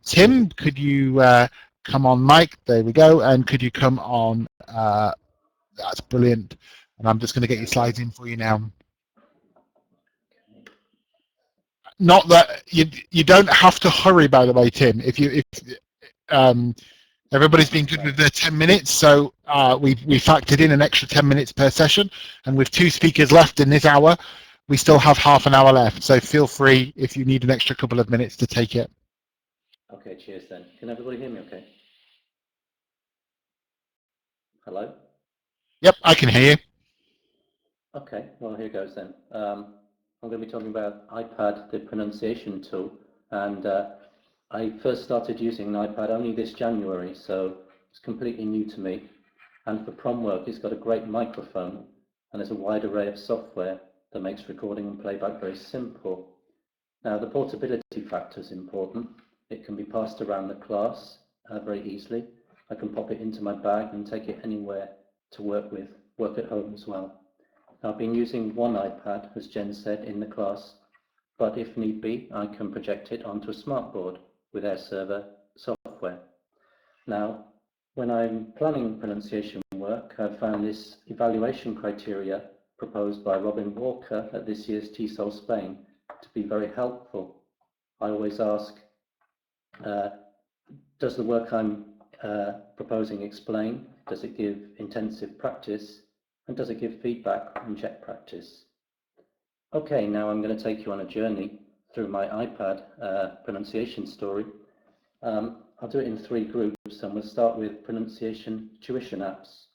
Tim, could you come on mic? There we go. And could you come on? That's brilliant. And I'm just going to get your slides in for you now. Not that you don't have to hurry, by the way, Tim. If everybody's been good with their 10 minutes, so we factored in an extra 10 minutes per session, and with 2 speakers left in this hour, we still have half an hour left. So feel free if you need an extra couple of minutes to take it. Okay, cheers then. Can everybody hear me okay? Hello? Yep, I can hear you. Okay, well here goes then. I'm going to be talking about iPad, the pronunciation tool, and I first started using an iPad only this January, so it's completely new to me. And for prom work, it's got a great microphone, and there's a wide array of software that makes recording and playback very simple. Now, the portability factor is important. It can be passed around the class very easily. I can pop it into my bag and take it anywhere to work with, work at home as well. Now, I've been using one iPad, as Jen said, in the class, but if need be, I can project it onto a smartboard with Air Server software. Now, when I'm planning pronunciation work, I've found this evaluation criteria proposed by Robin Walker at this year's TESOL Spain to be very helpful. I always ask, does the work I'm proposing explain? Does it give intensive practice? And does it give feedback and check practice? Okay, now I'm going to take you on a journey through my iPad pronunciation story. I'll do it in 3 groups, and we'll start with pronunciation tuition apps.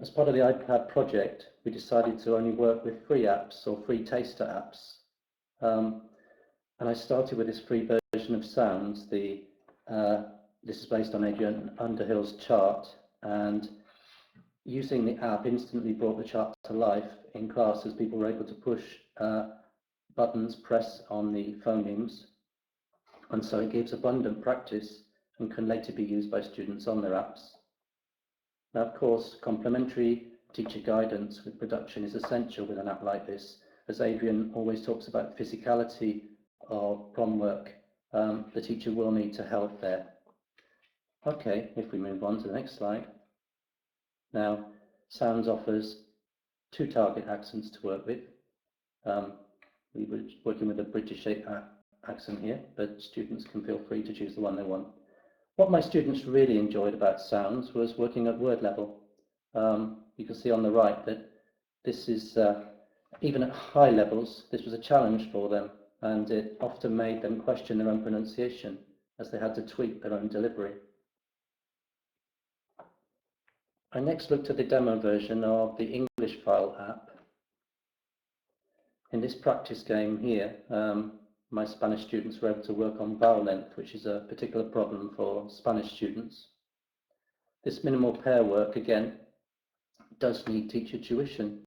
As part of the iPad project, we decided to only work with free apps or free taster apps. And I started with this free version of Sounds. This is based on Adrian Underhill's chart, and using the app instantly brought the chart to life in class as people were able to push buttons, press on the phonemes, and so it gives abundant practice and can later be used by students on their apps. Now, of course, complementary teacher guidance with production is essential with an app like this, as Adrian always talks about physicality of prom work. The teacher will need to help there. Okay, if we move on to the next slide. Now, Sounds offers 2 target accents to work with. We were working with a British accent here, but students can feel free to choose the one they want. What my students really enjoyed about Sounds was working at word level. You can see on the right that this is, even at high levels, this was a challenge for them, and it often made them question their own pronunciation as they had to tweak their own delivery. I next looked at the demo version of the English file app. In this practice game here, my Spanish students were able to work on vowel length, which is a particular problem for Spanish students. This minimal pair work, again, does need teacher tuition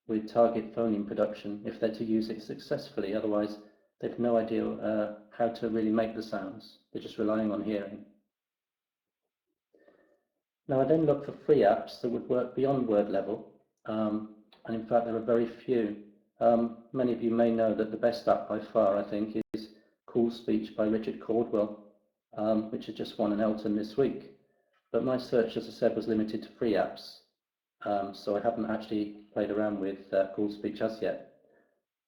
with target phoneme production if they're to use it successfully. Otherwise, they've no idea how to really make the sounds. They're just relying on hearing. Now, I then looked for free apps that would work beyond word level, and in fact, there are very few. Many of you may know that the best app by far, I think, is Cool Speech by Richard Caldwell, which has just won an Elton this week. But my search, as I said, was limited to free apps, so I haven't actually played around with Cool Speech as yet.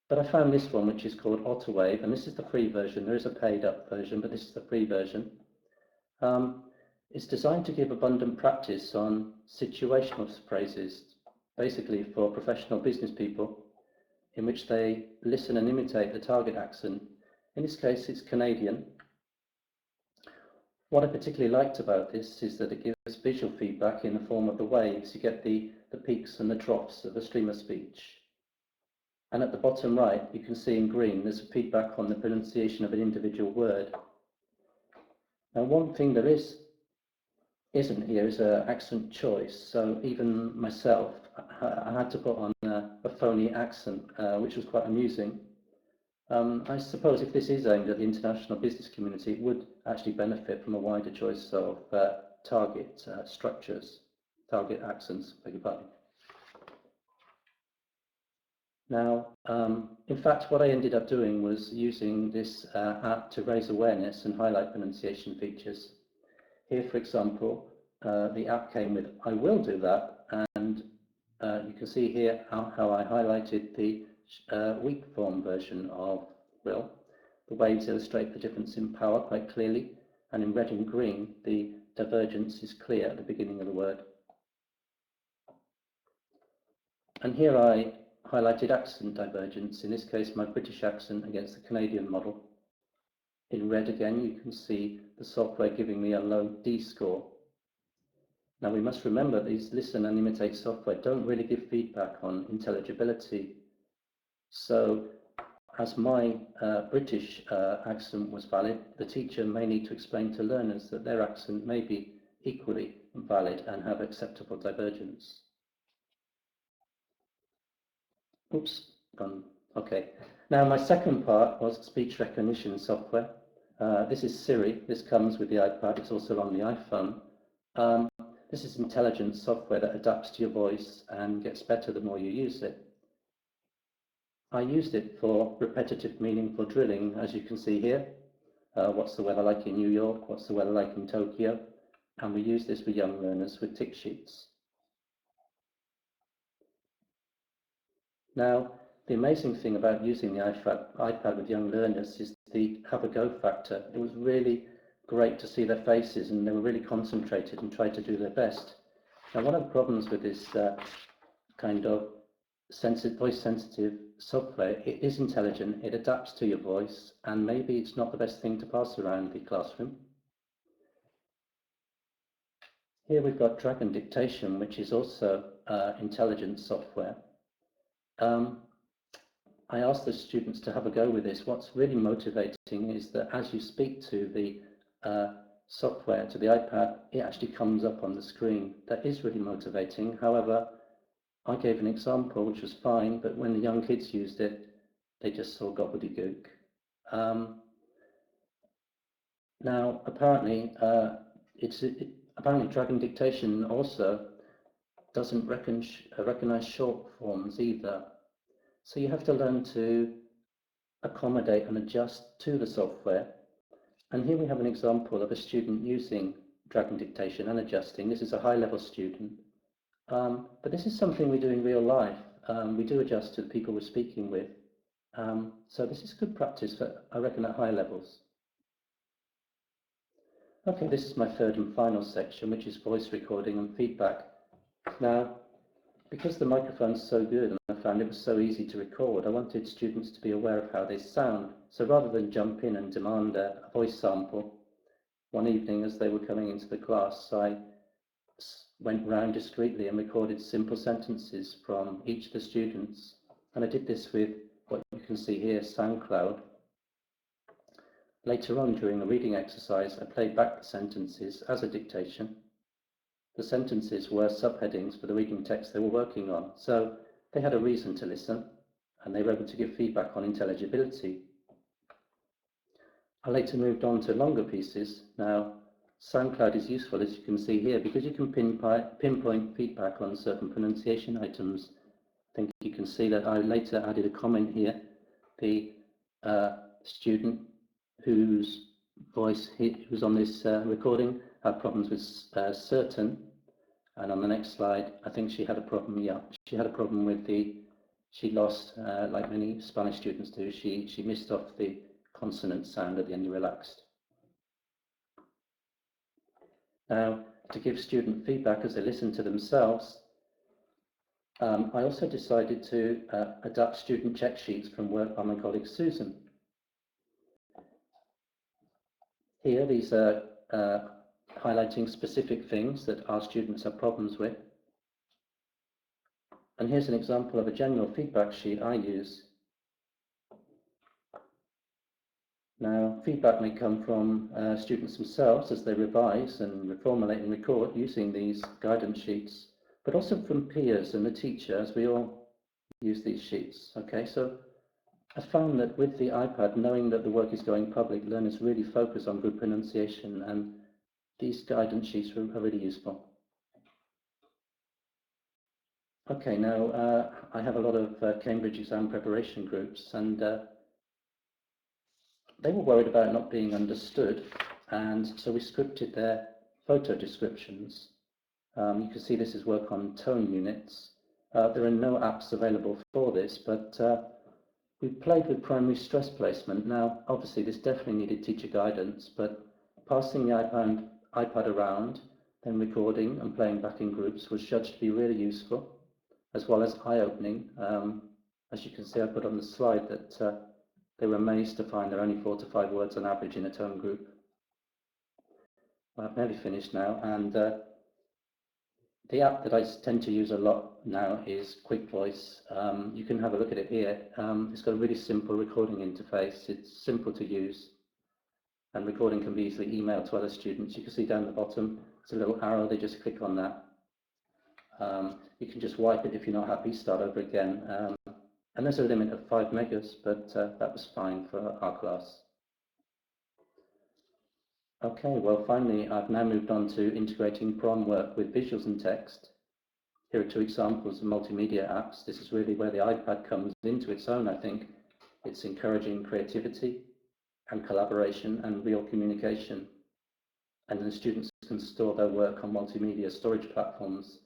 But I found this one, which is called Otterwave, and this is the free version. There is a paid up version, but this is the free version. It's designed to give abundant practice on situational phrases, basically for professional business people, in which they listen and imitate the target accent. In this case, it's Canadian. What I particularly liked about this is that it gives visual feedback in the form of the waves. You get the peaks and the troughs of a stream of speech. And at the bottom right, you can see in green, there's a feedback on the pronunciation of an individual word. Now, one thing there isn't here is an accent choice. So even myself, I had to put on a phony accent, which was quite amusing. I suppose if this is aimed at the international business community, it would actually benefit from a wider choice of target structures, target accents, beg your pardon. Now, in fact, what I ended up doing was using this app to raise awareness and highlight pronunciation features. Here, for example, the app came with "I will do that," and you can see here how I highlighted the weak form version of will. The waves illustrate the difference in power quite clearly, and in red and green, the divergence is clear at the beginning of the word. And here I highlighted accent divergence, in this case my British accent against the Canadian model. In red again, you can see the software giving me a low D score. Now we must remember these listen and imitate software don't really give feedback on intelligibility. So as my British accent was valid, the teacher may need to explain to learners that their accent may be equally valid and have acceptable divergence. Oops, gone. Okay. Now my second part was speech recognition software. This is Siri. This comes with the iPad. It's also on the iPhone. This is intelligent software that adapts to your voice and gets better the more you use it. I used it for repetitive, meaningful drilling, as you can see here. What's the weather like in New York? What's the weather like in Tokyo? And we use this with young learners with tick sheets. Now, the amazing thing about using the iPad with young learners is the have-a-go factor. It was really great to see their faces, and they were really concentrated and tried to do their best. Now, one of the problems with this kind of voice-sensitive software, it is intelligent, it adapts to your voice, and maybe it's not the best thing to pass around the classroom. Here we've got Dragon Dictation, which is also intelligent software. I asked the students to have a go with this. What's really motivating is that as you speak to the software, to the iPad, it actually comes up on the screen. That is really motivating. However, I gave an example which was fine, but when the young kids used it, they just saw gobbledygook. Now, apparently, apparently Dragon Dictation also doesn't recognize short forms either. So you have to learn to accommodate and adjust to the software. And here we have an example of a student using Dragon Dictation and adjusting. This is a high-level student. But this is something we do in real life. We do adjust to the people we're speaking with. So this is good practice, for, I reckon, at high levels. Okay, this is my third and final section, which is voice recording and feedback. Now, because the microphone's so good and I found it was so easy to record, I wanted students to be aware of how they sound. So rather than jump in and demand a voice sample, one evening as they were coming into the class, I went round discreetly and recorded simple sentences from each of the students. And I did this with what you can see here, SoundCloud. Later on, during the reading exercise, I played back the sentences as a dictation. The sentences were subheadings for the reading text they were working on, so they had a reason to listen, and they were able to give feedback on intelligibility. I later moved on to longer pieces. Now, SoundCloud is useful, as you can see here, because you can pinpoint feedback on certain pronunciation items. I think you can see that I later added a comment here. The student whose voice who's on this recording had problems with certain, and on the next slide, I think she had a problem. Yeah, she had a problem with she lost, like many Spanish students do. She missed off the consonant sound at the end of relaxed. Now, to give student feedback as they listen to themselves, I also decided to adapt student check sheets from work by my colleague Susan. Here, these are highlighting specific things that our students have problems with. And here's an example of a general feedback sheet I use. Now, feedback may come from students themselves as they revise and reformulate and record using these guidance sheets, but also from peers and the teacher as we all use these sheets. Okay, so I found that with the iPad, knowing that the work is going public, learners really focus on good pronunciation, and these guidance sheets are really useful. Okay, now I have a lot of Cambridge exam preparation groups, and they were worried about not being understood, and so we scripted their photo descriptions. You can see this is work on tone units. There are no apps available for this, but we played with primary stress placement. Now, obviously, this definitely needed teacher guidance, but passing the iPad around, then recording and playing back in groups was judged to be really useful, as well as eye-opening. As you can see, I put on the slide that they were amazed to find there are only 4 to 5 words on average in a tone group. Well, I've nearly finished now, and the app that I tend to use a lot now is Quick Voice. You can have a look at it here. It's got a really simple recording interface. It's simple to use, and recording can be easily emailed to other students. You can see down the bottom, it's a little arrow. They just click on that. You can just wipe it if you're not happy, start over again. And there's a limit of 5 megas, but that was fine for our class. Okay, well, finally, I've now moved on to integrating prom work with visuals and text. Here are 2 examples of multimedia apps. This is really where the iPad comes into its own, I think. It's encouraging creativity and collaboration and real communication. And the students can store their work on multimedia storage platforms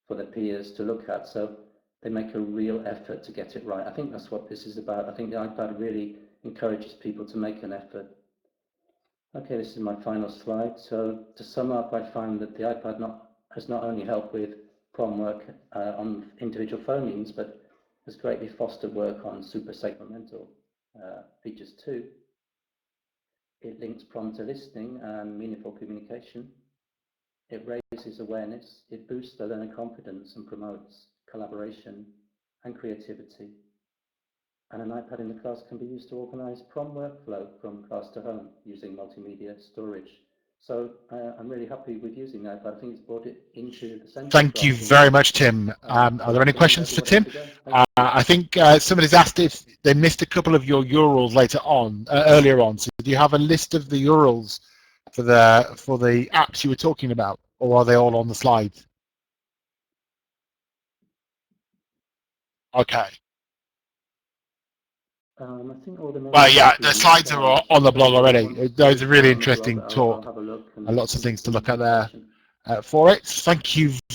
for their peers to look at. So they make a real effort to get it right. I think that's what this is about. I think the iPad really encourages people to make an effort. Okay, this is my final slide. So to sum up, I find that the iPad has not only helped with prom work on individual phonemes, but has greatly fostered work on super segmental features too. It links prom to listening and meaningful communication. It raises awareness, it boosts the learner confidence and promotes collaboration and creativity. And an iPad in the class can be used to organise prom workflow from class to home using multimedia storage. So I'm really happy with using the iPad. I think it's brought it into the centre. Thank you very much, Tim. Are there any questions for Tim? I think somebody's asked if they missed a couple of your URLs earlier on. So do you have a list of the URLs for the apps you were talking about, or are they all on the slide? Okay. I think all the names. Well, yeah, the slides are on the blog already. Those are really interesting talk. I'll have a look And lots of things to look at there for it. Thank you very much.